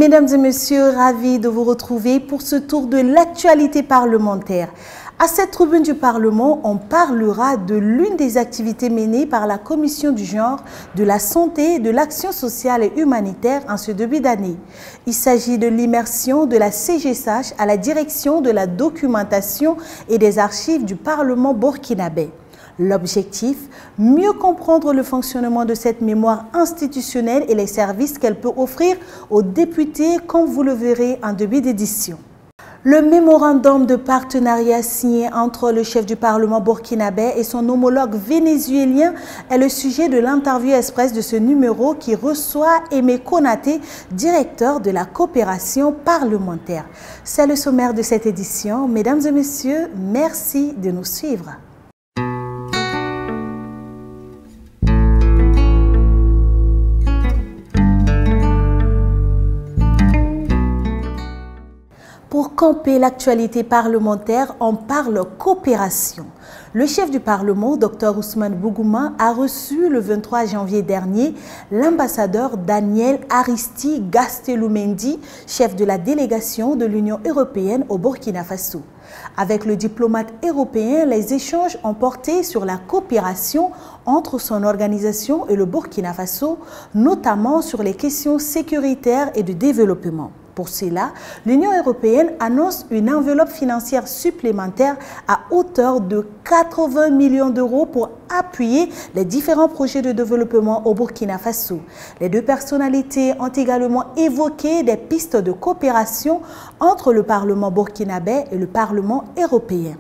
Mesdames et messieurs, ravis de vous retrouver pour ce tour de l'actualité parlementaire. À cette tribune du Parlement, on parlera de l'une des activités menées par la Commission du genre, de la santé et de l'action sociale et humanitaire en ce début d'année. Il s'agit de l'immersion de la CGSH à la direction de la documentation et des archives du Parlement burkinabé. L'objectif, mieux comprendre le fonctionnement de cette mémoire institutionnelle et les services qu'elle peut offrir aux députés, comme vous le verrez en début d'édition. Le mémorandum de partenariat signé entre le chef du Parlement burkinabé et son homologue vénézuélien est le sujet de l'interview express de ce numéro qui reçoit Aimé Konaté, directeur de la coopération parlementaire. C'est le sommaire de cette édition. Mesdames et messieurs, merci de nous suivre. Pour camper l'actualité parlementaire, on parle coopération. Le chef du Parlement, Dr Ousmane Bougouma, a reçu le 23 janvier dernier l'ambassadeur Daniel Aristide Gasteloumendi, chef de la délégation de l'Union européenne au Burkina Faso. Avec le diplomate européen, les échanges ont porté sur la coopération entre son organisation et le Burkina Faso, notamment sur les questions sécuritaires et de développement. Pour cela, l'Union européenne annonce une enveloppe financière supplémentaire à hauteur de 80 millions d'euros pour appuyer les différents projets de développement au Burkina Faso. Les deux personnalités ont également évoqué des pistes de coopération entre le Parlement burkinabé et le Parlement européen.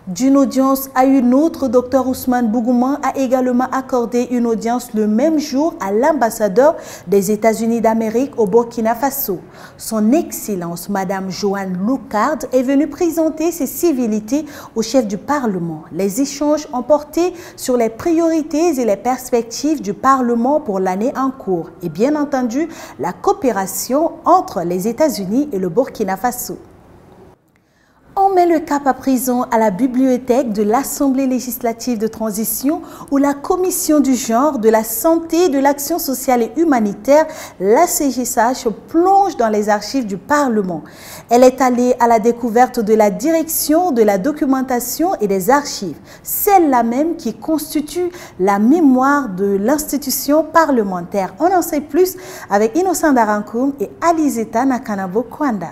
D'une audience à une autre, Dr Ousmane Bougouma a également accordé une audience le même jour à l'ambassadeur des États-Unis d'Amérique au Burkina Faso. Son Excellence, Madame Joanne Loucard, est venue présenter ses civilités au chef du Parlement. Les échanges ont porté sur les priorités et les perspectives du Parlement pour l'année en cours et bien entendu la coopération entre les États-Unis et le Burkina Faso. On met le cap à présent à la bibliothèque de l'Assemblée législative de transition où la Commission du genre, de la santé, de l'action sociale et humanitaire, la CGSH, plonge dans les archives du Parlement. Elle est allée à la découverte de la direction de la documentation et des archives, celle-là même qui constitue la mémoire de l'institution parlementaire. On en sait plus avec Innocent Darankoum et Alizeta Nakanabo Kwanda.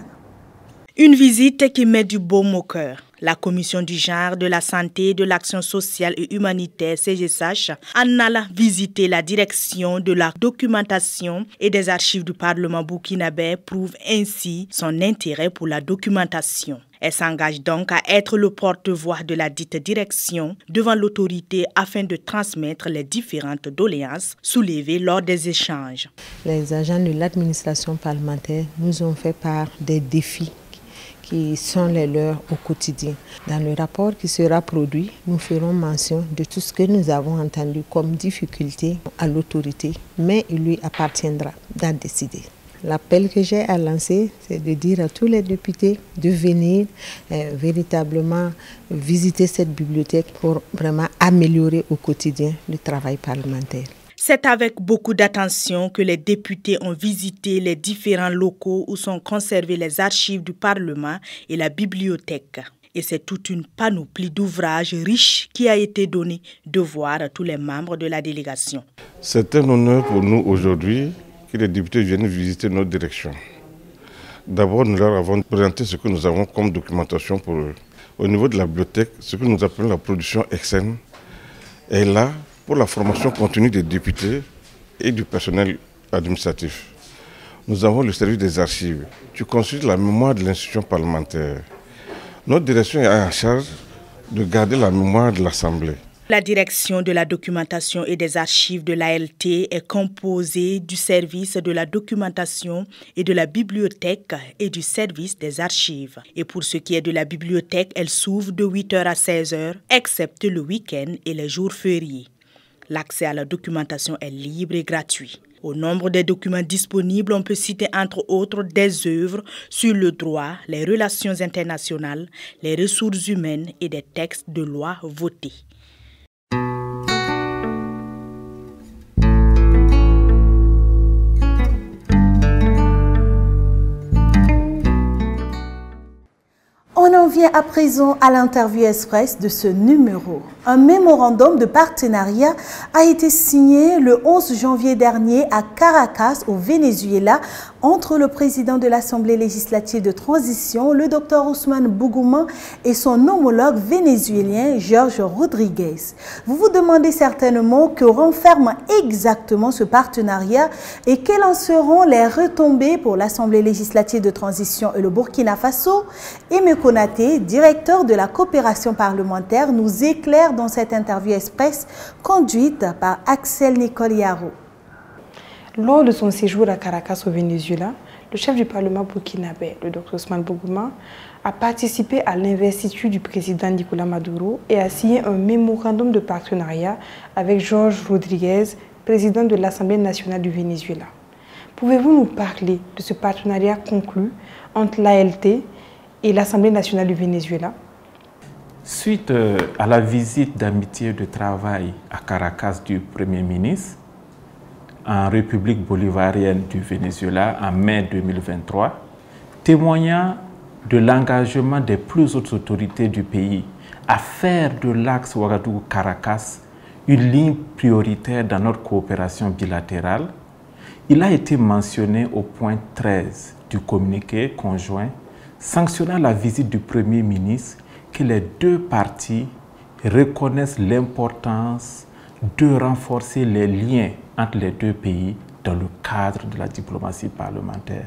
Une visite qui met du baume au cœur. La Commission du genre, de la santé, de l'action sociale et humanitaire, CGSH, en allant visiter la direction de la documentation et des archives du Parlement burkinabé prouve ainsi son intérêt pour la documentation. Elle s'engage donc à être le porte-voix de la dite direction devant l'autorité afin de transmettre les différentes doléances soulevées lors des échanges. Les agents de l'administration parlementaire nous ont fait part des défis qui sont les leurs au quotidien. Dans le rapport qui sera produit, nous ferons mention de tout ce que nous avons entendu comme difficulté à l'autorité, mais il lui appartiendra d'en décider. L'appel que j'ai à lancer, c'est de dire à tous les députés de venir véritablement visiter cette bibliothèque pour vraiment améliorer au quotidien le travail parlementaire. C'est avec beaucoup d'attention que les députés ont visité les différents locaux où sont conservées les archives du Parlement et la bibliothèque. Et c'est toute une panoplie d'ouvrages riches qui a été donnée de voir à tous les membres de la délégation. C'est un honneur pour nous aujourd'hui que les députés viennent visiter notre direction. D'abord, nous leur avons présenté ce que nous avons comme documentation pour eux. Au niveau de la bibliothèque, ce que nous appelons la production externe est là pour la formation continue des députés et du personnel administratif. Nous avons le service des archives qui constitue la mémoire de l'institution parlementaire. Notre direction est en charge de garder la mémoire de l'Assemblée. La direction de la documentation et des archives de l'ALT est composée du service de la documentation et de la bibliothèque et du service des archives. Et pour ce qui est de la bibliothèque, elle s'ouvre de 8h à 16h, excepté le week-end et les jours fériés. L'accès à la documentation est libre et gratuit. Au nombre des documents disponibles, on peut citer entre autres des œuvres sur le droit, les relations internationales, les ressources humaines et des textes de loi votés. vient à présent à l'interview express de ce numéro. Un mémorandum de partenariat a été signé le 11 janvier dernier à Caracas, au Venezuela, entre le président de l'Assemblée législative de transition, le Dr Ousmane Bougouma, et son homologue vénézuélien, Jorge Rodriguez. Vous vous demandez certainement que renferme exactement ce partenariat et quelles en seront les retombées pour l'Assemblée législative de transition et le Burkina Faso. Aimé Konaté, directeur de la coopération parlementaire, nous éclaire dans cette interview express conduite par Axel Nicole Yaro. Lors de son séjour à Caracas au Venezuela, le chef du Parlement burkinabé, le Dr Ousmane Bougouma, a participé à l'investiture du président Nicolás Maduro et a signé un mémorandum de partenariat avec Jorge Rodriguez, président de l'Assemblée nationale du Venezuela. Pouvez-vous nous parler de ce partenariat conclu entre l'ALT et l'Assemblée nationale du Venezuela? Suite à la visite d'amitié de travail à Caracas du Premier ministre, en République bolivarienne du Venezuela en mai 2023, témoignant de l'engagement des plus hautes autorités du pays à faire de l'axe Ouagadougou-Caracas une ligne prioritaire dans notre coopération bilatérale, il a été mentionné au point 13 du communiqué conjoint sanctionnant la visite du Premier ministre que les deux parties reconnaissent l'importance de renforcer les liens entre les deux pays dans le cadre de la diplomatie parlementaire.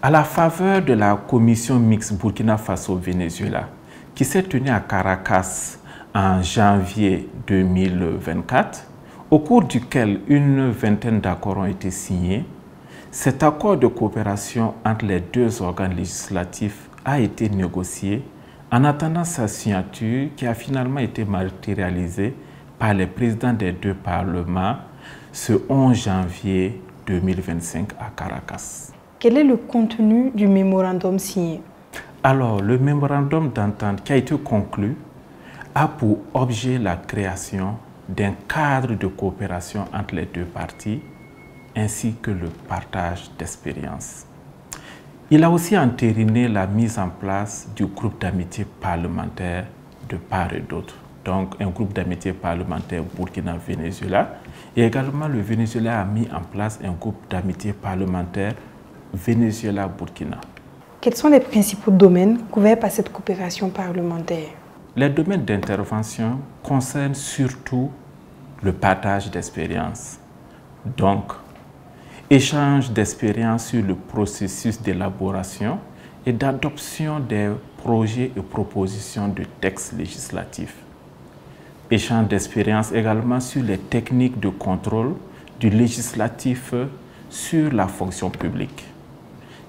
À la faveur de la commission mixte Burkina Faso-Venezuela qui s'est tenue à Caracas en janvier 2024, au cours duquel une vingtaine d'accords ont été signés, cet accord de coopération entre les deux organes législatifs a été négocié en attendant sa signature qui a finalement été matérialisée par les présidents des deux parlements ce 11 janvier 2025 à Caracas. Quel est le contenu du mémorandum signé? Alors, le mémorandum d'entente qui a été conclu a pour objet la création d'un cadre de coopération entre les deux parties ainsi que le partage d'expériences. Il a aussi entériné la mise en place du groupe d'amitié parlementaire de part et d'autre. Donc un groupe d'amitié parlementaire Burkina-Venezuela et également le Venezuela a mis en place un groupe d'amitié parlementaire Venezuela-Burkina. Quels sont les principaux domaines couverts par cette coopération parlementaire? Les domaines d'intervention concernent surtout le partage d'expériences. Donc, échange d'expériences sur le processus d'élaboration et d'adoption des projets et propositions de textes législatifs. Échange d'expériences également sur les techniques de contrôle du législatif sur la fonction publique.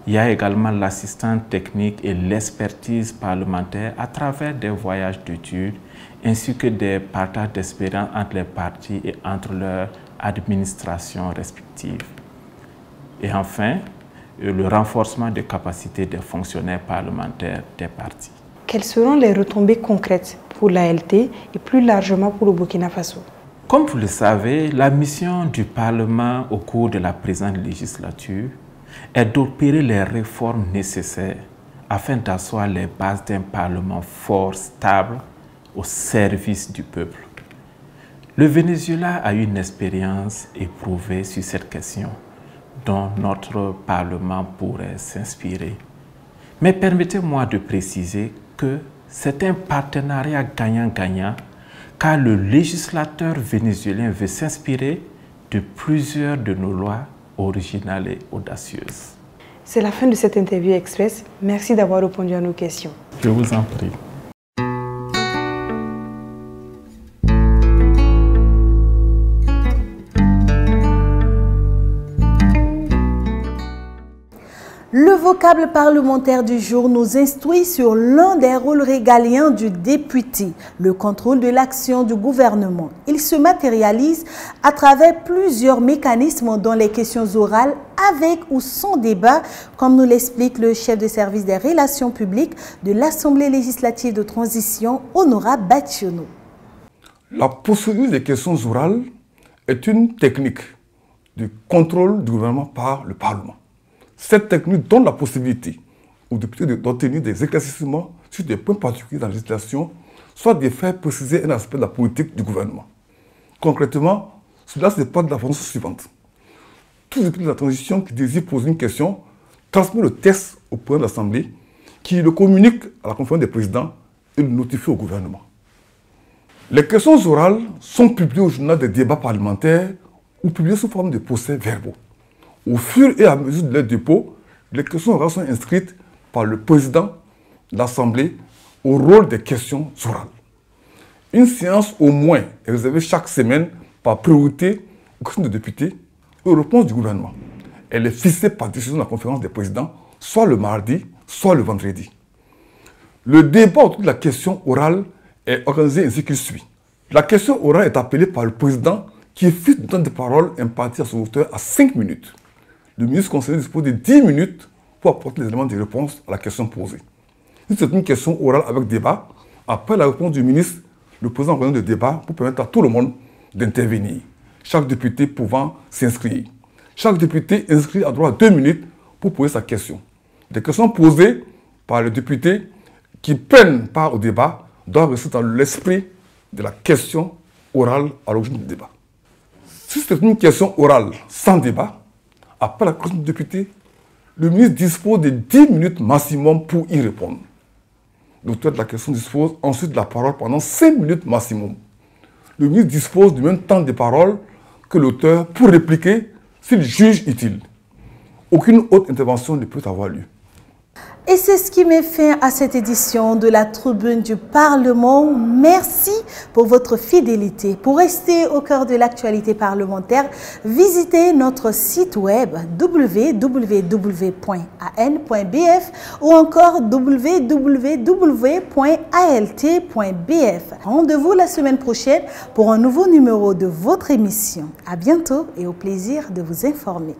Il y a également l'assistance technique et l'expertise parlementaire à travers des voyages d'études ainsi que des partages d'expériences entre les parties et entre leurs administrations respectives. Et enfin, le renforcement des capacités des fonctionnaires parlementaires des partis. Quelles seront les retombées concrètes pour l'ALT et plus largement pour le Burkina Faso? Comme vous le savez, la mission du Parlement au cours de la présente législature est d'opérer les réformes nécessaires afin d'asseoir les bases d'un Parlement fort, stable, au service du peuple. Le Venezuela a une expérience éprouvée sur cette question dont notre Parlement pourrait s'inspirer. Mais permettez-moi de préciser que c'est un partenariat gagnant-gagnant car le législateur vénézuélien veut s'inspirer de plusieurs de nos lois originales et audacieuses. C'est la fin de cette interview express. Merci d'avoir répondu à nos questions. Je vous en prie. Le vocable parlementaire du jour nous instruit sur l'un des rôles régaliens du député, le contrôle de l'action du gouvernement. Il se matérialise à travers plusieurs mécanismes dont les questions orales avec ou sans débat, comme nous l'explique le chef de service des relations publiques de l'Assemblée législative de transition, Honorable Bationo. La procédure des questions orales est une technique de contrôle du gouvernement par le Parlement. Cette technique donne la possibilité aux députés d'obtenir des éclaircissements sur des points particuliers dans la législation, soit de faire préciser un aspect de la politique du gouvernement. Concrètement, cela se passe de la façon suivante. Tous les députés de la transition qui désirent poser une question transmettent le texte au président de l'Assemblée, qui le communique à la conférence des présidents et le notifie au gouvernement. Les questions orales sont publiées au journal des débats parlementaires ou publiées sous forme de procès-verbaux. Au fur et à mesure de leur dépôt, les questions orales sont inscrites par le président de l'Assemblée au rôle des questions orales. Une séance au moins est réservée chaque semaine par priorité aux questions des députés et aux réponses du gouvernement. Elle est fixée par décision de la conférence des présidents, soit le mardi, soit le vendredi. Le débat autour de la question orale est organisé ainsi qu'il suit. La question orale est appelée par le président qui fixe le temps de parole imparti à son auteur à 5 minutes. Le ministre concerné dispose de 10 minutes pour apporter les éléments de réponse à la question posée. Si c'est une question orale avec débat, après la réponse du ministre, le président organise le débat pour permettre à tout le monde d'intervenir, chaque député pouvant s'inscrire. Chaque député inscrit a droit à 2 minutes pour poser sa question. Les questions posées par les députés qui prennent part au débat doivent rester dans l'esprit de la question orale à l'origine du débat. Si c'est une question orale sans débat, après la question du député, le ministre dispose de 10 minutes maximum pour y répondre. L'auteur de la question dispose ensuite de la parole pendant 5 minutes maximum. Le ministre dispose du même temps de parole que l'auteur pour répliquer s'il juge utile. Aucune autre intervention ne peut avoir lieu. Et c'est ce qui met fin à cette édition de la Tribune du Parlement. Merci pour votre fidélité. Pour rester au cœur de l'actualité parlementaire, visitez notre site web www.an.bf ou encore www.alt.bf. Rendez-vous la semaine prochaine pour un nouveau numéro de votre émission. À bientôt et au plaisir de vous informer.